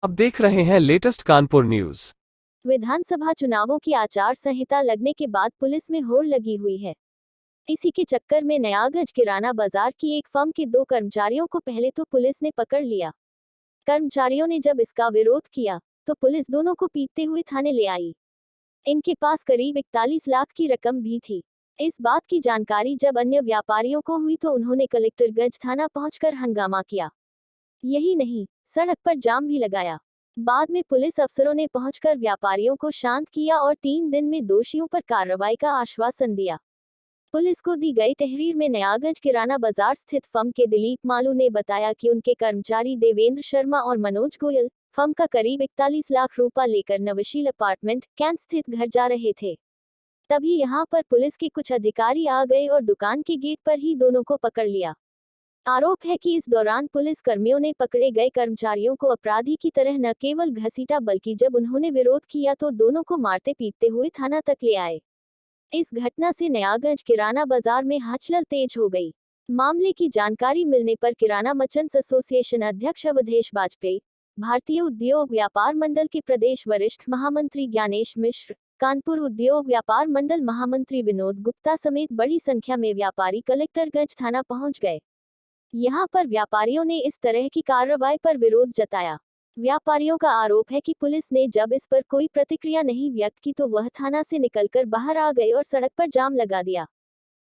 अब देख रहे हैं लेटेस्ट कानपुर न्यूज। विधानसभा चुनावों की आचार संहिता लगने के बाद पुलिस में होड़ लगी हुई है। इसी के चक्कर में नयागंज किराना बाजार की एक फर्म के 2 कर्मचारियों को पहले तो पुलिस ने पकड़ लिया। कर्मचारियों ने जब इसका विरोध किया तो पुलिस दोनों को पीटते हुए थाने ले आई। इनके पास करीब 41 लाख की रकम भी थी। इस बात की जानकारी जब अन्य व्यापारियों को हुई तो उन्होंने कलेक्टरगंज थाना पहुंचकर हंगामा किया। यही नहीं, सड़क पर जाम भी लगाया। बाद में पुलिस अफसरों ने पहुंचकर व्यापारियों को शांत किया और 3 दिन में दोषियों पर कार्रवाई का आश्वासन दिया। पुलिस को दी गई तहरीर में नयागंज किराना बाजार स्थित फर्म के दिलीप मालू ने बताया कि उनके कर्मचारी देवेंद्र शर्मा और मनोज गोयल फर्म का करीब 41 लाख रुपया लेकर नवशील अपार्टमेंट कैंट स्थित घर जा रहे थे। तभी यहां पर पुलिस के कुछ अधिकारी आ गए और दुकान के गेट पर ही दोनों को पकड़ लिया। आरोप है कि इस दौरान पुलिस कर्मियों ने पकड़े गए कर्मचारियों को अपराधी की तरह न केवल घसीटा बल्कि जब उन्होंने विरोध किया तो दोनों को मारते पीटते हुए थाना तक ले आए। इस घटना से नयागंज किराना बाजार में हलचल तेज हो गई। मामले की जानकारी मिलने पर किराना मर्चेंट्स एसोसिएशन अध्यक्ष अवधेश बाजपेयी, भारतीय उद्योग व्यापार मंडल के प्रदेश वरिष्ठ महामंत्री ज्ञानेश मिश्र, कानपुर उद्योग व्यापार मंडल महामंत्री विनोद गुप्ता समेत बड़ी संख्या में व्यापारी कलेक्टरगंज थाना पहुंच गए। यहां पर व्यापारियों ने इस तरह की कार्रवाई पर विरोध जताया। व्यापारियों का आरोप है कि पुलिस ने जब इस पर कोई प्रतिक्रिया नहीं व्यक्त की तो वह थाना से निकलकर बाहर आ गए और सड़क पर जाम लगा दिया।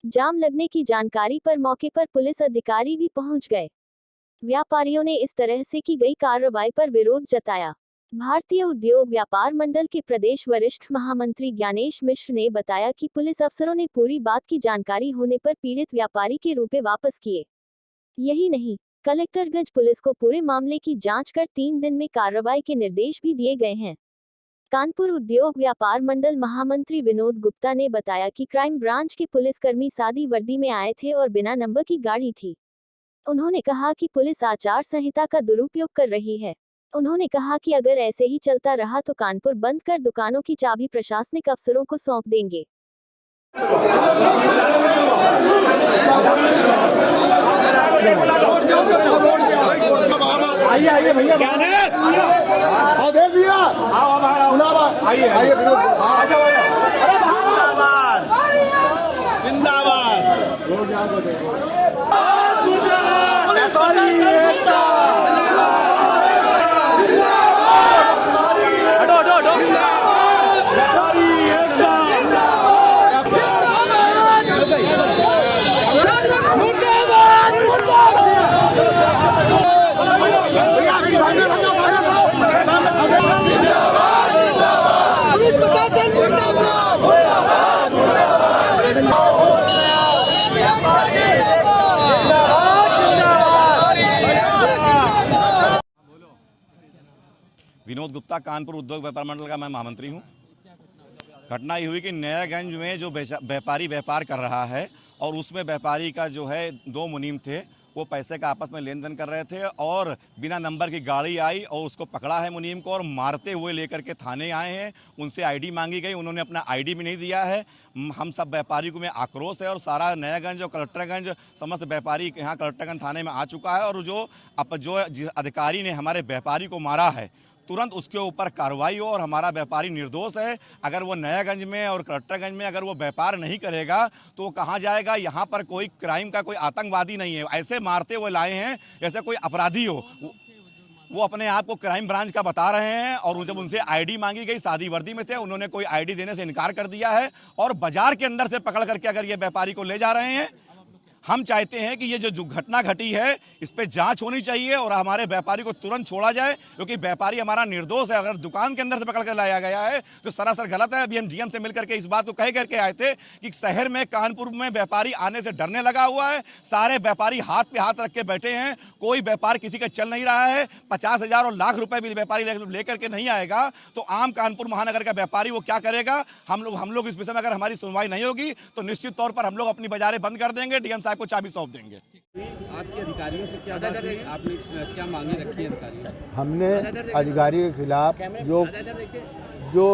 जाम लगने की जानकारी पर मौके पर पुलिस अधिकारी भी पहुंच गए। व्यापारियों ने इस तरह से की गई कार्रवाई पर विरोध जताया। भारतीय उद्योग व्यापार मंडल के प्रदेश वरिष्ठ महामंत्री ज्ञानेश मिश्र ने बताया कि पुलिस अफसरों ने पूरी बात की जानकारी होने पर पीड़ित व्यापारी के रुपए वापस किए। यही नहीं, कलेक्टरगंज पुलिस को पूरे मामले की जांच कर 3 दिन में कार्रवाई के निर्देश भी दिए गए हैं। कानपुर उद्योग व्यापार मंडल महामंत्री विनोद गुप्ता ने बताया कि क्राइम ब्रांच के पुलिसकर्मी सादी वर्दी में आए थे और बिना नंबर की गाड़ी थी। उन्होंने कहा कि पुलिस आचार संहिता का दुरुपयोग कर रही है। उन्होंने कहा कि अगर ऐसे ही चलता रहा तो कानपुर बंद कर दुकानों की चाबी प्रशासनिक अफसरों को सौंप देंगे। आइए आइए भैया, दे दिया। आओ बाहर, आइए आइए, विनोद गुप्ता, कानपुर उद्योग व्यापार मंडल का मैं महामंत्री हूं। घटना ये हुई कि नयागंज में जो व्यापारी व्यापार कर रहा है और उसमें व्यापारी का जो है 2 मुनीम थे, वो पैसे का आपस में लेन देन कर रहे थे और बिना नंबर की गाड़ी आई और उसको पकड़ा है मुनीम को और मारते हुए लेकर के थाने आए हैं। उनसे आईडी मांगी गई, उन्होंने अपना आईडी भी नहीं दिया है। हम सब व्यापारी को में आक्रोश है और सारा नयागंज और कलेक्टरगंज समस्त व्यापारी यहाँ कलेक्टरगंज थाने में आ चुका है और जो अधिकारी ने हमारे व्यापारी को मारा है तुरंत उसके ऊपर कार्रवाई हो और हमारा व्यापारी निर्दोष है। अगर वो नयागंज में और कलेक्टरगंज में अगर वो व्यापार नहीं करेगा तो वो कहाँ जाएगा। यहाँ पर कोई क्राइम का कोई आतंकवादी नहीं है, ऐसे मारते हुए लाए हैं जैसे कोई अपराधी हो। वो अपने आप को क्राइम ब्रांच का बता रहे हैं और जब उनसे आईडी मांगी गई, सादी वर्दी में थे, उन्होंने कोई आईडी देने से इनकार कर दिया है और बाजार के अंदर से पकड़ करके अगर ये व्यापारी को ले जा रहे हैं। हम चाहते हैं कि ये जो घटना घटी है इस पे जांच होनी चाहिए और हमारे व्यापारी को तुरंत छोड़ा जाए, क्योंकि व्यापारी हमारा निर्दोष है। अगर दुकान के अंदर से पकड़ कर लाया गया है तो सरासर गलत है। अभी हम डीएम से मिलकर के इस बात को कह करके आए थे कि शहर में कानपुर में व्यापारी आने से डरने लगा हुआ है। सारे व्यापारी हाथ पे हाथ रख के बैठे हैं, कोई व्यापार किसी का चल नहीं रहा है। 50,000 और लाख रुपए भी व्यापारी लेकर के नहीं आएगा तो आम कानपुर महानगर का व्यापारी वो क्या करेगा। हम लोग इस विषय में अगर हमारी सुनवाई नहीं होगी तो निश्चित तौर पर हम लोग अपनी बाजारें बंद कर देंगे, डीएम साहब को चाबी सौंप देंगे। आपके अधिकारियों से क्या बात हुई, आपने क्या मांगे रखी है अधिकारियों? हमने अधिकारी के खिलाफ जो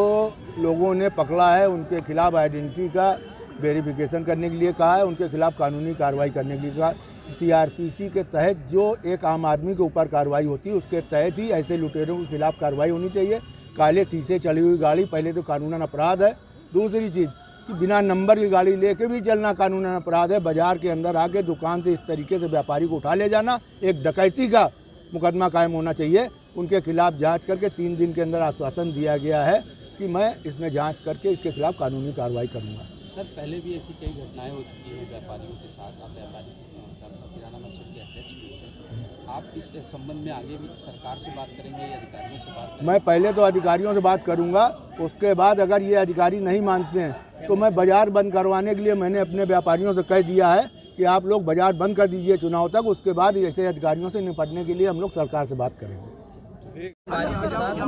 लोगों ने पकड़ा है उनके खिलाफ आइडेंटिटी का वेरिफिकेशन करने के लिए कहा है, उनके खिलाफ कानूनी कार्रवाई करने के लिए कहा। सीआरपीसी के तहत जो एक आम आदमी के ऊपर कार्रवाई होती है उसके तहत ही ऐसे लुटेरों के खिलाफ कार्रवाई होनी चाहिए। काले शीशे चली हुई गाड़ी पहले तो कानूनन अपराध है। दूसरी चीज़ कि बिना नंबर की गाड़ी लेके भी चलना कानूनन अपराध है। बाजार के अंदर आके दुकान से इस तरीके से व्यापारी को उठा ले जाना एक डकैती का मुकदमा कायम होना चाहिए। उनके खिलाफ जांच करके 3 दिन के अंदर आश्वासन दिया गया है कि मैं इसमें जांच करके इसके खिलाफ कानूनी कार्रवाई करूंगा। सर पहले भी ऐसी कई घटनाएं हो चुकी हैं व्यापारियों के साथ। आप व्यापारी किराना मंचल के अध्यक्ष भी थे, आप इस संबंध में आगे भी सरकार से बात करेंगे या अधिकारियों से बात करेंगे? मैं पहले तो अधिकारियों से बात करूंगा, उसके बाद अगर ये अधिकारी नहीं मानते हैं तो मैं बाजार बंद करवाने के लिए मैंने अपने व्यापारियों से कह दिया है कि आप लोग बाजार बंद कर दीजिए चुनाव तक। उसके बाद ऐसे अधिकारियों से निपटने के लिए हम लोग सरकार से बात करेंगे। के साथ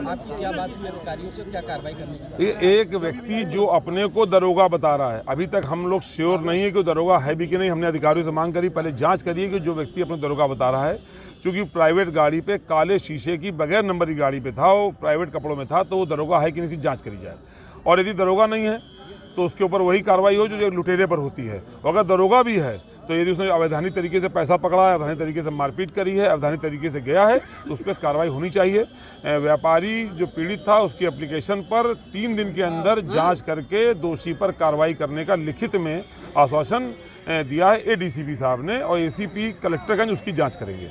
आपकी क्या बात हुई अधिकारियों से, क्या कार्रवाई करने की? एक व्यक्ति जो अपने को दरोगा बता रहा है, अभी तक हम लोग श्योर नहीं है कि दरोगा है भी कि नहीं। हमने अधिकारियों से मांग करी, पहले जांच करिए कि जो व्यक्ति अपने दरोगा बता रहा है, क्योंकि प्राइवेट गाड़ी पे काले शीशे की बगैर नंबर की गाड़ी पे था, वो प्राइवेट कपड़ों में था, तो वो दरोगा है कि नहीं इसकी जाँच करी जाए। और यदि दरोगा नहीं है तो उसके ऊपर वही कार्रवाई हो जो लुटेरे पर होती है। और अगर दरोगा भी है तो यदि उसने अवैधानिक तरीके से पैसा पकड़ा है, अवैधानिक तरीके से मारपीट करी है, अवैधानिक तरीके से गया है, तो उस पर कार्रवाई होनी चाहिए। व्यापारी जो पीड़ित था उसकी एप्लीकेशन पर 3 दिन के अंदर जांच करके दोषी पर कार्रवाई करने का लिखित में आश्वासन दिया है एडीसीपी साहब ने, और एसीपी कलेक्टरगंज उसकी जाँच करेंगे।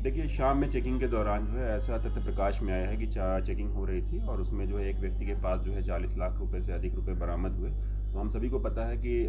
देखिए, शाम में चेकिंग के दौरान जो है ऐसा तथ्य प्रकाश में आया है कि चेकिंग हो रही थी और उसमें जो है एक व्यक्ति के पास जो है 40 लाख रुपए से अधिक रुपए बरामद हुए। तो हम सभी को पता है कि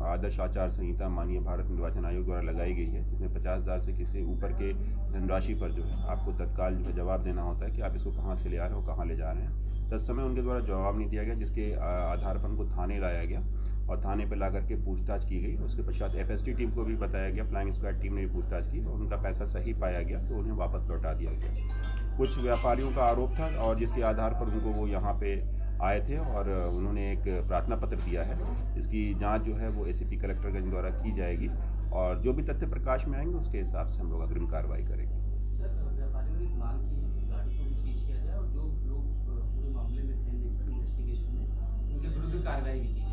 आदर्श आचार संहिता माननीय भारत निर्वाचन आयोग द्वारा लगाई गई है, जिसमें 50,000 से किसी ऊपर के धनराशि पर जो है आपको तत्काल जो है जवाब देना होता है कि आप इसको कहाँ से ले आ रहे हो, कहाँ ले जा रहे हैं। तत्समय उनके द्वारा जवाब नहीं दिया गया, जिसके आधार पर उनको थाने लाया गया और थाने पे ला करके पूछताछ की गई। उसके पश्चात एफएसटी टीम को भी बताया गया, फ्लाइंग स्क्वाड टीम ने भी पूछताछ की और उनका पैसा सही पाया गया तो उन्हें वापस लौटा दिया गया। कुछ व्यापारियों का आरोप था और जिसके आधार पर उनको वो यहाँ पे आए थे और उन्होंने एक प्रार्थना पत्र दिया है। इसकी जांच जो है वो एसीपी कलेक्टरगंज द्वारा की जाएगी और जो भी तथ्य प्रकाश में आएंगे उसके हिसाब से हम लोग अग्रिम कार्रवाई करेंगे।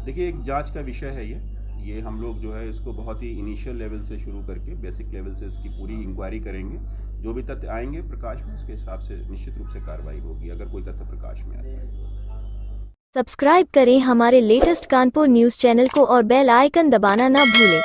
देखिए, एक जांच का विषय है ये हम लोग जो है इसको बहुत ही इनिशियल लेवल से शुरू करके बेसिक लेवल से इसकी पूरी इंक्वायरी करेंगे। जो भी तथ्य आएंगे प्रकाश में उसके हिसाब से निश्चित रूप से कार्रवाई होगी अगर कोई तथ्य प्रकाश में आता है। सब्सक्राइब करें हमारे लेटेस्ट कानपुर न्यूज़ चैनल को और बेल आइकन दबाना ना भूलें।